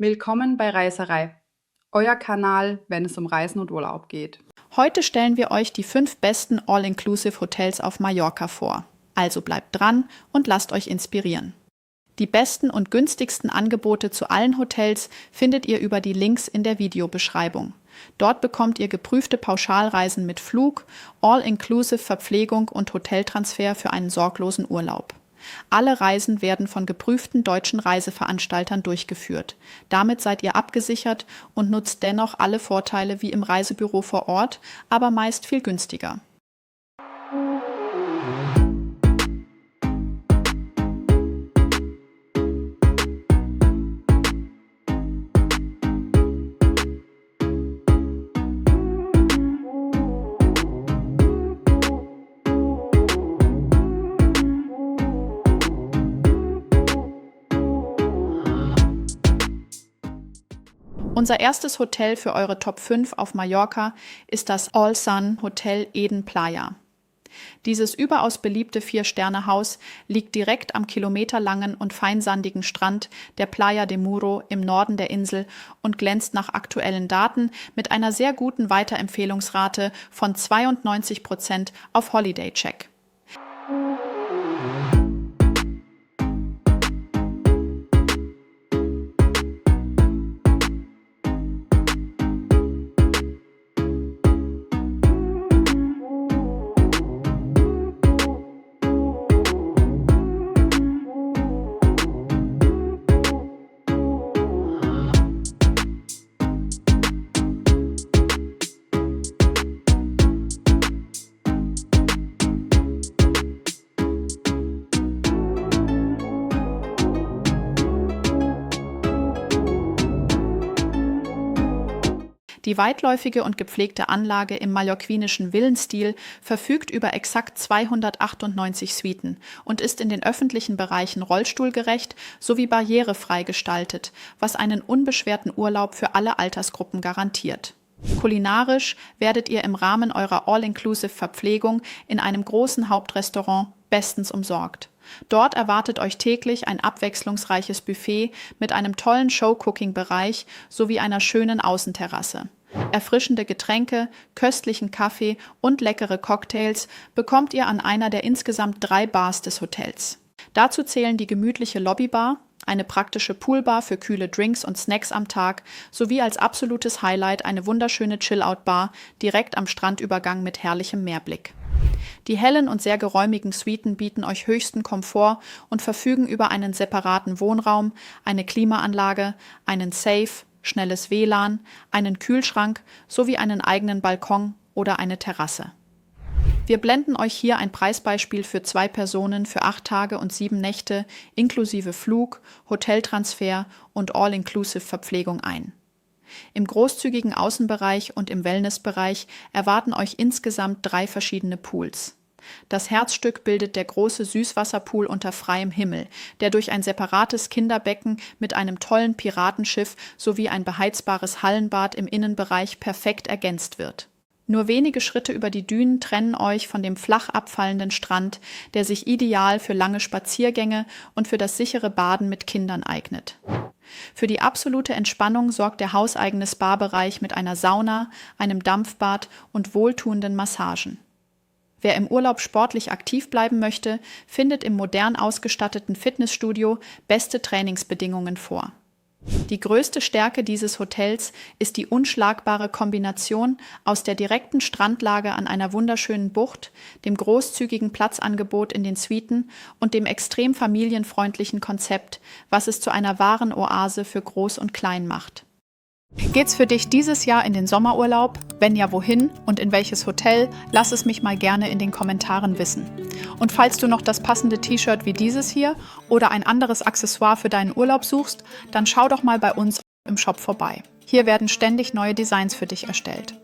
Willkommen bei Reiserei, euer Kanal, wenn es um Reisen und Urlaub geht. Heute stellen wir euch die 5 besten All-Inclusive-Hotels auf Mallorca vor. Also bleibt dran und lasst euch inspirieren. Die besten und günstigsten Angebote zu allen Hotels findet ihr über die Links in der Videobeschreibung. Dort bekommt ihr geprüfte Pauschalreisen mit Flug, All-Inclusive Verpflegung und Hoteltransfer für einen sorglosen Urlaub. Alle Reisen werden von geprüften deutschen Reiseveranstaltern durchgeführt. Damit seid ihr abgesichert und nutzt dennoch alle Vorteile wie im Reisebüro vor Ort, aber meist viel günstiger. Unser erstes Hotel für eure Top 5 auf Mallorca ist das All Sun Hotel Eden Playa. Dieses überaus beliebte 4-Sterne-Haus liegt direkt am kilometerlangen und feinsandigen Strand der Playa de Muro im Norden der Insel und glänzt nach aktuellen Daten mit einer sehr guten Weiterempfehlungsrate von 92% auf Holiday Check. Die weitläufige und gepflegte Anlage im mallorquinischen Villenstil verfügt über exakt 298 Suiten und ist in den öffentlichen Bereichen rollstuhlgerecht sowie barrierefrei gestaltet, was einen unbeschwerten Urlaub für alle Altersgruppen garantiert. Kulinarisch werdet ihr im Rahmen eurer All-Inclusive-Verpflegung in einem großen Hauptrestaurant bestens umsorgt. Dort erwartet euch täglich ein abwechslungsreiches Buffet mit einem tollen Show-Cooking-Bereich sowie einer schönen Außenterrasse. Erfrischende Getränke, köstlichen Kaffee und leckere Cocktails bekommt ihr an einer der insgesamt 3 Bars des Hotels. Dazu zählen die gemütliche Lobbybar, eine praktische Poolbar für kühle Drinks und Snacks am Tag sowie als absolutes Highlight eine wunderschöne Chill-Out-Bar direkt am Strandübergang mit herrlichem Meerblick. Die hellen und sehr geräumigen Suiten bieten euch höchsten Komfort und verfügen über einen separaten Wohnraum, eine Klimaanlage, einen Safe, schnelles WLAN, einen Kühlschrank sowie einen eigenen Balkon oder eine Terrasse. Wir blenden euch hier ein Preisbeispiel für 2 Personen für 8 Tage und 7 Nächte inklusive Flug, Hoteltransfer und All-Inclusive-Verpflegung ein. Im großzügigen Außenbereich und im Wellnessbereich erwarten euch insgesamt 3 verschiedene Pools. Das Herzstück bildet der große Süßwasserpool unter freiem Himmel, der durch ein separates Kinderbecken mit einem tollen Piratenschiff sowie ein beheizbares Hallenbad im Innenbereich perfekt ergänzt wird. Nur wenige Schritte über die Dünen trennen euch von dem flach abfallenden Strand, der sich ideal für lange Spaziergänge und für das sichere Baden mit Kindern eignet. Für die absolute Entspannung sorgt der hauseigene Spa-Bereich mit einer Sauna, einem Dampfbad und wohltuenden Massagen. Wer im Urlaub sportlich aktiv bleiben möchte, findet im modern ausgestatteten Fitnessstudio beste Trainingsbedingungen vor. Die größte Stärke dieses Hotels ist die unschlagbare Kombination aus der direkten Strandlage an einer wunderschönen Bucht, dem großzügigen Platzangebot in den Suiten und dem extrem familienfreundlichen Konzept, was es zu einer wahren Oase für Groß und Klein macht. Geht's für dich dieses Jahr in den Sommerurlaub? Wenn ja, wohin und in welches Hotel? Lass es mich mal gerne in den Kommentaren wissen. Und falls du noch das passende T-Shirt wie dieses hier oder ein anderes Accessoire für deinen Urlaub suchst, dann schau doch mal bei uns im Shop vorbei. Hier werden ständig neue Designs für dich erstellt.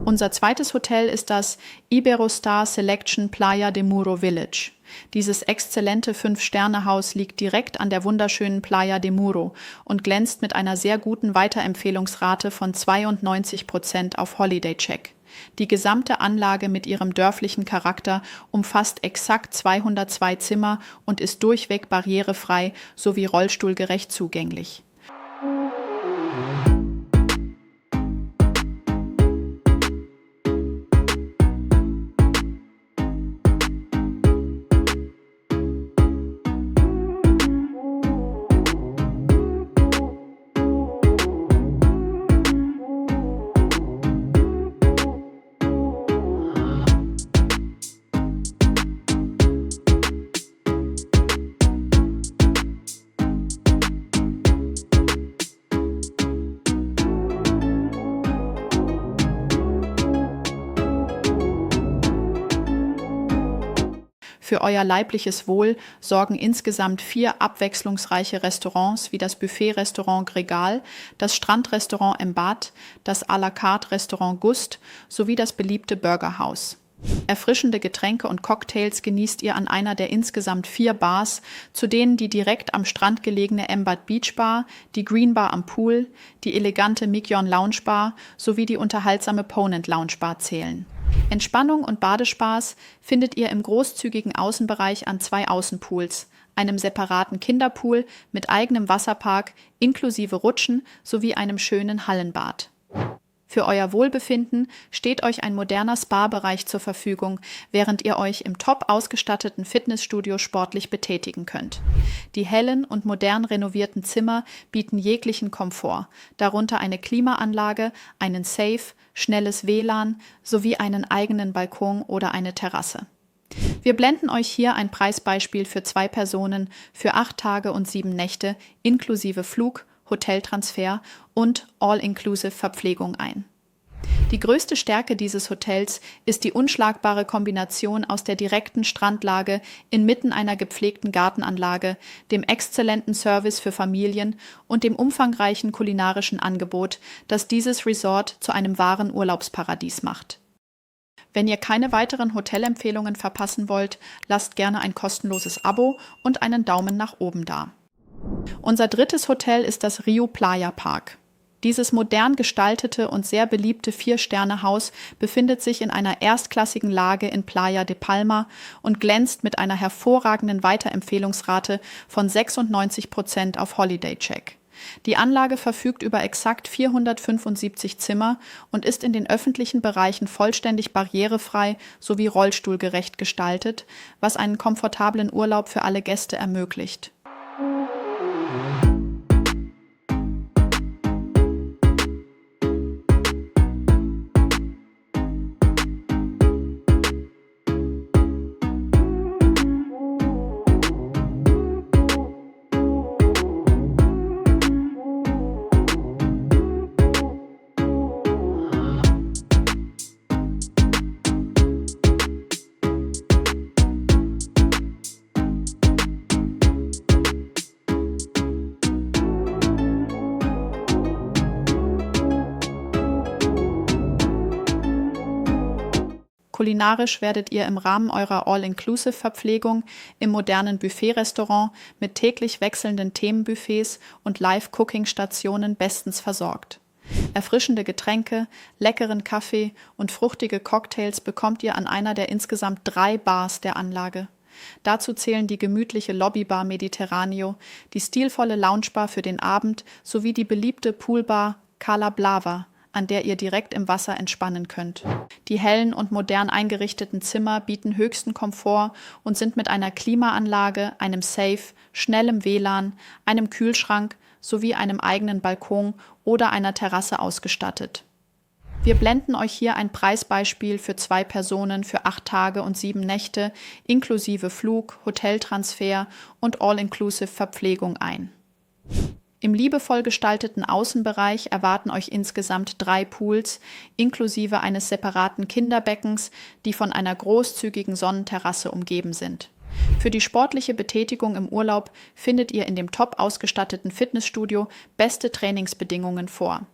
Unser zweites Hotel ist das Iberostar Selection Playa de Muro Village. Dieses exzellente 5-Sterne-Haus liegt direkt an der wunderschönen Playa de Muro und glänzt mit einer sehr guten Weiterempfehlungsrate von 92% auf Holiday Check. Die gesamte Anlage mit ihrem dörflichen Charakter umfasst exakt 202 Zimmer und ist durchweg barrierefrei sowie rollstuhlgerecht zugänglich. Für euer leibliches Wohl sorgen insgesamt 4 abwechslungsreiche Restaurants wie das Buffet-Restaurant Gregal, das Strandrestaurant Embat, das à la carte Restaurant Gust sowie das beliebte Burgerhaus. Erfrischende Getränke und Cocktails genießt ihr an einer der insgesamt 4 Bars, zu denen die direkt am Strand gelegene Embat Beach Bar, die Green Bar am Pool, die elegante Mignon Lounge Bar sowie die unterhaltsame Ponent Lounge Bar zählen. Entspannung und Badespaß findet ihr im großzügigen Außenbereich an 2 Außenpools, einem separaten Kinderpool mit eigenem Wasserpark inklusive Rutschen sowie einem schönen Hallenbad. Für euer Wohlbefinden steht euch ein moderner Spa-Bereich zur Verfügung, während ihr euch im top ausgestatteten Fitnessstudio sportlich betätigen könnt. Die hellen und modern renovierten Zimmer bieten jeglichen Komfort, darunter eine Klimaanlage, einen Safe, schnelles WLAN sowie einen eigenen Balkon oder eine Terrasse. Wir blenden euch hier ein Preisbeispiel für 2 Personen für 8 Tage und 7 Nächte inklusive Flug, Hoteltransfer und All-Inclusive Verpflegung ein. Die größte Stärke dieses Hotels ist die unschlagbare Kombination aus der direkten Strandlage inmitten einer gepflegten Gartenanlage, dem exzellenten Service für Familien und dem umfangreichen kulinarischen Angebot, das dieses Resort zu einem wahren Urlaubsparadies macht. Wenn ihr keine weiteren Hotelempfehlungen verpassen wollt, lasst gerne ein kostenloses Abo und einen Daumen nach oben da. Unser drittes Hotel ist das Rio Playa Park. Dieses modern gestaltete und sehr beliebte 4-Sterne-Haus befindet sich in einer erstklassigen Lage in Playa de Palma und glänzt mit einer hervorragenden Weiterempfehlungsrate von 96% auf Holiday Check. Die Anlage verfügt über exakt 475 Zimmer und ist in den öffentlichen Bereichen vollständig barrierefrei sowie rollstuhlgerecht gestaltet, was einen komfortablen Urlaub für alle Gäste ermöglicht. Kulinarisch werdet ihr im Rahmen eurer All-Inclusive-Verpflegung im modernen Buffet-Restaurant mit täglich wechselnden Themenbuffets und Live-Cooking-Stationen bestens versorgt. Erfrischende Getränke, leckeren Kaffee und fruchtige Cocktails bekommt ihr an einer der insgesamt 3 Bars der Anlage. Dazu zählen die gemütliche Lobbybar Mediterraneo, die stilvolle Loungebar für den Abend sowie die beliebte Poolbar Cala Blava, an der ihr direkt im Wasser entspannen könnt. Die hellen und modern eingerichteten Zimmer bieten höchsten Komfort und sind mit einer Klimaanlage, einem Safe, schnellem WLAN, einem Kühlschrank sowie einem eigenen Balkon oder einer Terrasse ausgestattet. Wir blenden euch hier ein Preisbeispiel für 2 Personen für 8 Tage und 7 Nächte inklusive Flug, Hoteltransfer und All-Inclusive Verpflegung ein. Im liebevoll gestalteten Außenbereich erwarten euch insgesamt 3 Pools, inklusive eines separaten Kinderbeckens, die von einer großzügigen Sonnenterrasse umgeben sind. Für die sportliche Betätigung im Urlaub findet ihr in dem top ausgestatteten Fitnessstudio beste Trainingsbedingungen vor.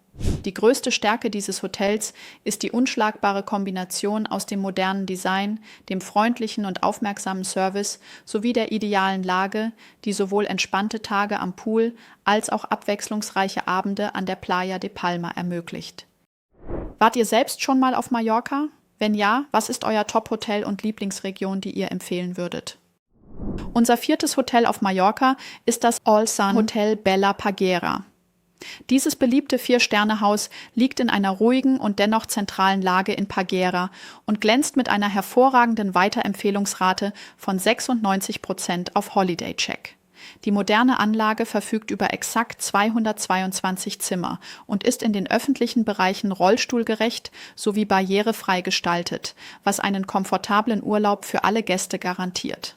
Die größte Stärke dieses Hotels ist die unschlagbare Kombination aus dem modernen Design, dem freundlichen und aufmerksamen Service sowie der idealen Lage, die sowohl entspannte Tage am Pool als auch abwechslungsreiche Abende an der Playa de Palma ermöglicht. Wart ihr selbst schon mal auf Mallorca? Wenn ja, was ist euer Top-Hotel und Lieblingsregion, die ihr empfehlen würdet? Unser 4. Hotel auf Mallorca ist das All Sun Hotel Bella Parguera. Dieses beliebte 4-Sterne-Haus liegt in einer ruhigen und dennoch zentralen Lage in Parguera und glänzt mit einer hervorragenden Weiterempfehlungsrate von 96% auf Holiday Check. Die moderne Anlage verfügt über exakt 222 Zimmer und ist in den öffentlichen Bereichen rollstuhlgerecht sowie barrierefrei gestaltet, was einen komfortablen Urlaub für alle Gäste garantiert.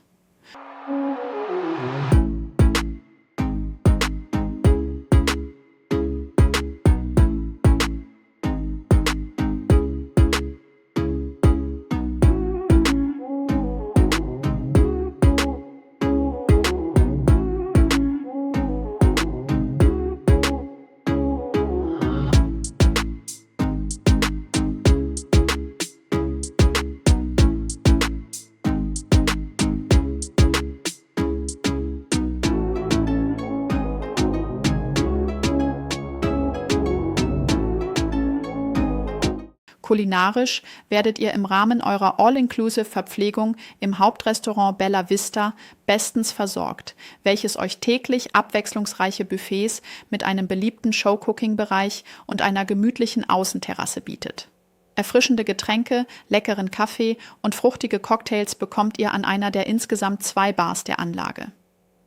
Kulinarisch werdet ihr im Rahmen eurer All-Inclusive-Verpflegung im Hauptrestaurant Bella Vista bestens versorgt, welches euch täglich abwechslungsreiche Buffets mit einem beliebten Show-Cooking-Bereich und einer gemütlichen Außenterrasse bietet. Erfrischende Getränke, leckeren Kaffee und fruchtige Cocktails bekommt ihr an einer der insgesamt 2 Bars der Anlage.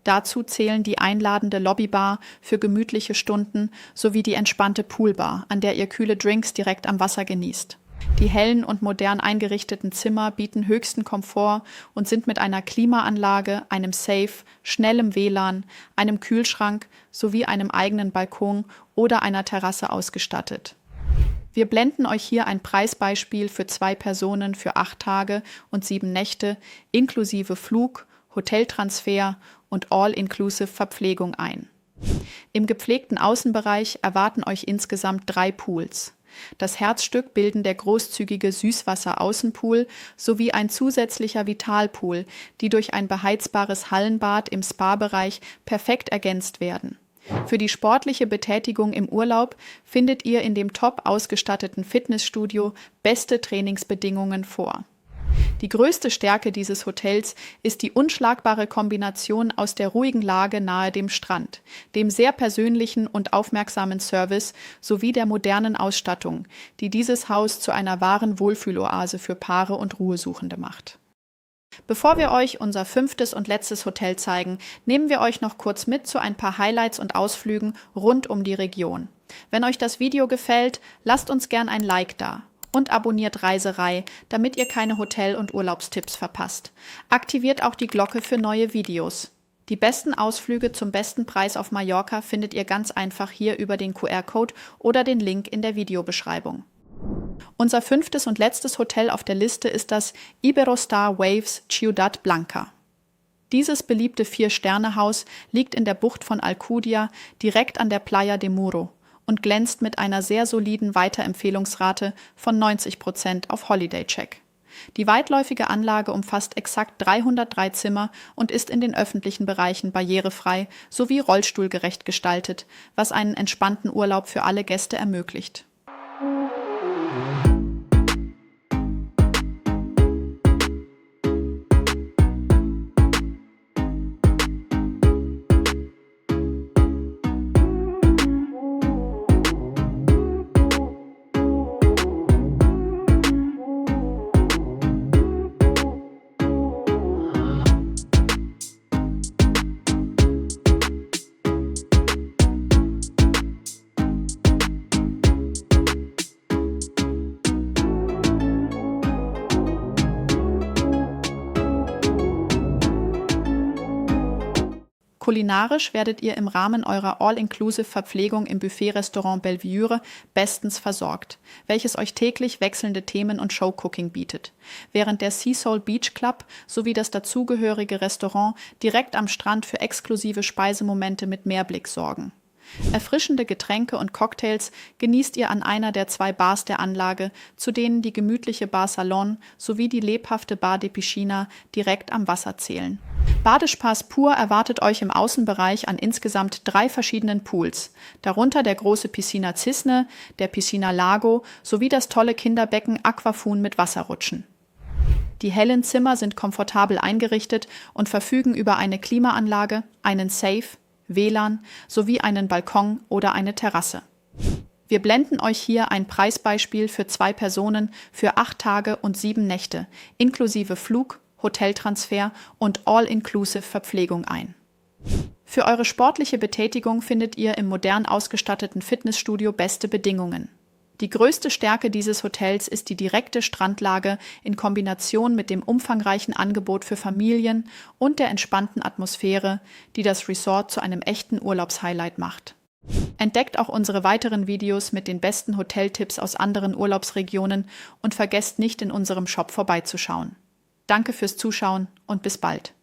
Dazu zählen die einladende Lobbybar für gemütliche Stunden sowie die entspannte Poolbar, an der ihr kühle Drinks direkt am Wasser genießt. Die hellen und modern eingerichteten Zimmer bieten höchsten Komfort und sind mit einer Klimaanlage, einem Safe, schnellem WLAN, einem Kühlschrank sowie einem eigenen Balkon oder einer Terrasse ausgestattet. Wir blenden euch hier ein Preisbeispiel für 2 Personen für 8 Tage und 7 Nächte inklusive Flug, Hoteltransfer und All-Inclusive Verpflegung ein. Im gepflegten Außenbereich erwarten euch insgesamt 3 Pools. Das Herzstück bilden der großzügige Süßwasser-Außenpool sowie ein zusätzlicher Vitalpool, die durch ein beheizbares Hallenbad im Spa-Bereich perfekt ergänzt werden. Für die sportliche Betätigung im Urlaub findet ihr in dem top ausgestatteten Fitnessstudio beste Trainingsbedingungen vor. Die größte Stärke dieses Hotels ist die unschlagbare Kombination aus der ruhigen Lage nahe dem Strand, dem sehr persönlichen und aufmerksamen Service sowie der modernen Ausstattung, die dieses Haus zu einer wahren Wohlfühloase für Paare und Ruhesuchende macht. Bevor wir euch unser 5. und letztes Hotel zeigen, nehmen wir euch noch kurz mit zu ein paar Highlights und Ausflügen rund um die Region. Wenn euch das Video gefällt, lasst uns gern ein Like da und abonniert Reiserei, damit ihr keine Hotel- und Urlaubstipps verpasst. Aktiviert auch die Glocke für neue Videos. Die besten Ausflüge zum besten Preis auf Mallorca findet ihr ganz einfach hier über den QR-Code oder den Link in der Videobeschreibung. Unser 5. und letztes Hotel auf der Liste ist das Iberostar Waves Ciudad Blanca. Dieses beliebte 4-Sterne-Haus liegt in der Bucht von Alcudia, direkt an der Playa de Muro und glänzt mit einer sehr soliden Weiterempfehlungsrate von 90% auf Holiday Check. Die weitläufige Anlage umfasst exakt 303 Zimmer und ist in den öffentlichen Bereichen barrierefrei sowie rollstuhlgerecht gestaltet, was einen entspannten Urlaub für alle Gäste ermöglicht. Kulinarisch werdet ihr im Rahmen eurer All-Inclusive-Verpflegung im Buffet-Restaurant Belviure bestens versorgt, welches euch täglich wechselnde Themen und Show-Cooking bietet, während der Sea Soul Beach Club sowie das dazugehörige Restaurant direkt am Strand für exklusive Speisemomente mit Meerblick sorgen. Erfrischende Getränke und Cocktails genießt ihr an einer der 2 Bars der Anlage, zu denen die gemütliche Bar Salon sowie die lebhafte Bar de Piscina direkt am Wasser zählen. Badespaß pur erwartet euch im Außenbereich an insgesamt 3 verschiedenen Pools, darunter der große Piscina Cisne, der Piscina Lago sowie das tolle Kinderbecken Aquafun mit Wasserrutschen. Die hellen Zimmer sind komfortabel eingerichtet und verfügen über eine Klimaanlage, einen Safe, WLAN sowie einen Balkon oder eine Terrasse. Wir blenden euch hier ein Preisbeispiel für 2 Personen für 8 Tage und 7 Nächte, inklusive Flug, Hoteltransfer und All-Inclusive Verpflegung ein. Für eure sportliche Betätigung findet ihr im modern ausgestatteten Fitnessstudio beste Bedingungen. Die größte Stärke dieses Hotels ist die direkte Strandlage in Kombination mit dem umfangreichen Angebot für Familien und der entspannten Atmosphäre, die das Resort zu einem echten Urlaubshighlight macht. Entdeckt auch unsere weiteren Videos mit den besten Hoteltipps aus anderen Urlaubsregionen und vergesst nicht, in unserem Shop vorbeizuschauen. Danke fürs Zuschauen und bis bald.